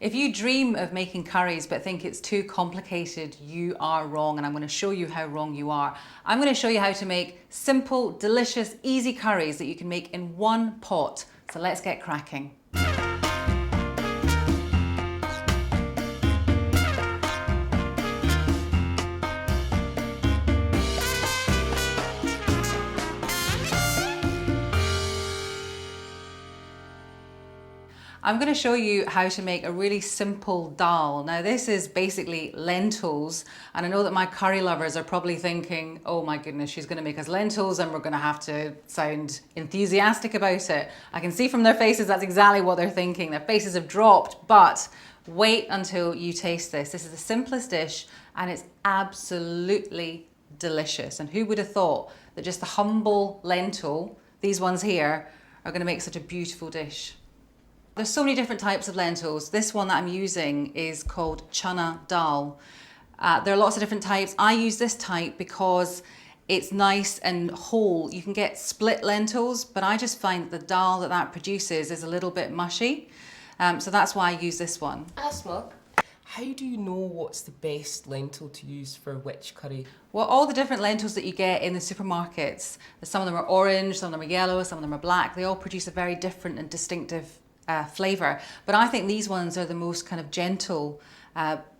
If you dream of making curries but think it's too complicated, you are wrong, and I'm going to show you how wrong you are. I'm going to show you how to make simple, delicious, easy curries that you can make in one pot. So let's get cracking. I'm going to show you how to make a really simple dal. Now this is basically lentils, and I know that my curry lovers are probably thinking, oh my goodness, she's going to make us lentils and we're going to have to sound enthusiastic about it. I can see from their faces that's exactly what they're thinking. Their faces have dropped, but wait until you taste this. This is the simplest dish and it's absolutely delicious. And who would have thought that just a humble lentil, these ones here, are going to make such a beautiful dish. There's so many different types of lentils. This one that I'm using is called Chana Dal. There are lots of different types. I use this type because it's nice and whole. You can get split lentils, but I just find that the dal that produces is a little bit mushy. So that's why I use this one. Aasmah, how do you know what's the best lentil to use for which curry? Well, all the different lentils that you get in the supermarkets, some of them are orange, some of them are yellow, some of them are black. They all produce a very different and distinctive flavour, but I think these ones are the most kind of gentle.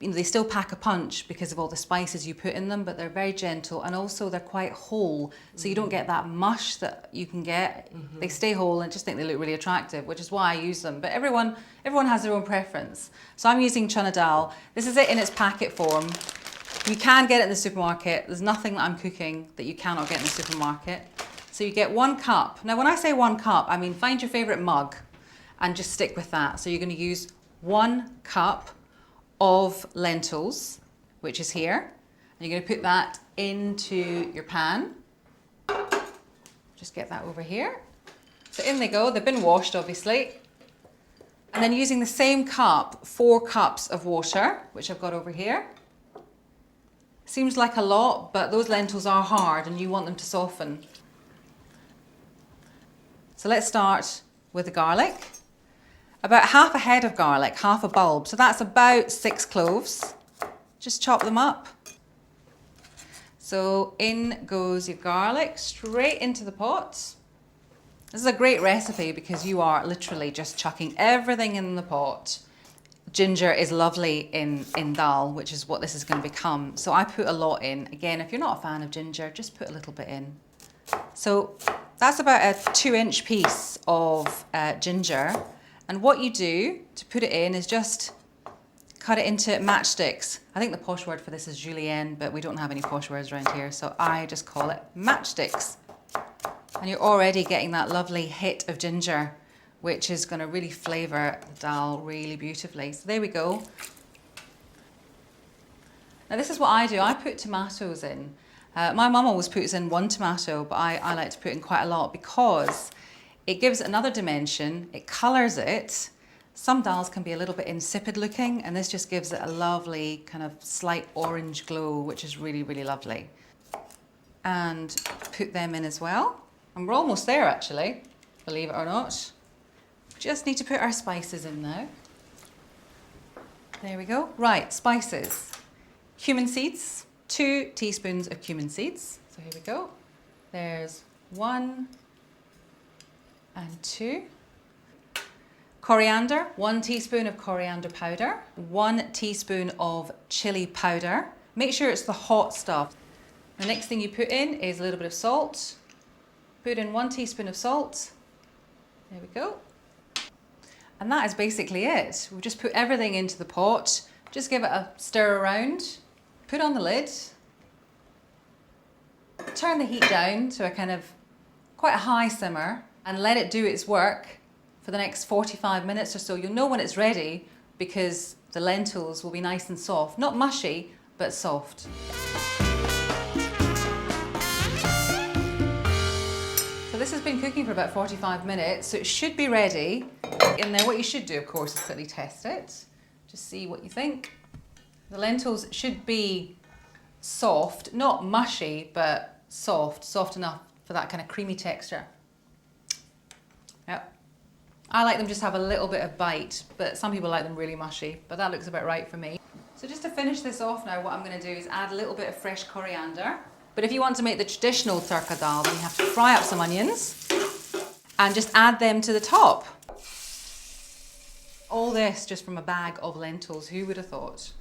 They still pack a punch because of all the spices you put in them, but they're very gentle, and also they're quite whole, so you don't get that mush that you can get. They stay whole and just think they look really attractive, which is why I use them. But everyone has their own preference. So I'm using Chana Dal. This is it in its packet form. You can get it in the supermarket. There's nothing that I'm cooking that you cannot get in the supermarket. So you get 1 cup. Now when I say 1 cup, I mean find your favourite mug and just stick with that. So you're going to use 1 cup of lentils, which is here. And you're going to put that into your pan. Just get that over here. So in they go. They've been washed, obviously. And then using the same cup, 4 cups of water, which I've got over here. Seems like a lot, but those lentils are hard and you want them to soften. So let's start with the garlic. About half a head of garlic, half a bulb. So that's about 6 cloves. Just chop them up. So in goes your garlic, straight into the pot. This is a great recipe because you are literally just chucking everything in the pot. Ginger is lovely in dal, which is what this is going to become. So I put a lot in. Again, if you're not a fan of ginger, just put a little bit in. So that's about a 2-inch piece of ginger. And what you do to put it in is just cut it into matchsticks. I think the posh word for this is julienne, but we don't have any posh words around here, so I just call it matchsticks. And you're already getting that lovely hit of ginger, which is going to really flavour the dal really beautifully. So there we go. Now this is what I do. I put tomatoes in. My mum always puts in 1 tomato, but I like to put in quite a lot because it gives it another dimension, it colours it. Some dals can be a little bit insipid looking, and this just gives it a lovely kind of slight orange glow, which is really, really lovely. And put them in as well. And we're almost there actually, believe it or not. Just need to put our spices in now. There we go. Right, spices. Cumin seeds, 2 teaspoons of cumin seeds. So here we go. There's 1 and 2. Coriander, 1 teaspoon of coriander powder, 1 teaspoon of chili powder. Make sure it's the hot stuff. The next thing you put in is a little bit of salt. Put in 1 teaspoon of salt. There we go. And that is basically it. We'll just put everything into the pot. Just give it a stir around. Put on the lid. Turn the heat down to a kind of quite a high simmer and let it do its work for the next 45 minutes or so. You'll know when it's ready because the lentils will be nice and soft. Not mushy, but soft. So this has been cooking for about 45 minutes, so it should be ready. And then what you should do, of course, is quickly test it. Just see what you think. The lentils should be soft, not mushy, but soft enough for that kind of creamy texture. Yep. I like them just have a little bit of bite, but some people like them really mushy, but that looks about right for me. So just to finish this off now, what I'm going to do is add a little bit of fresh coriander. But if you want to make the traditional Tarka Daal, then you have to fry up some onions and just add them to the top. All this just from a bag of lentils, who would have thought?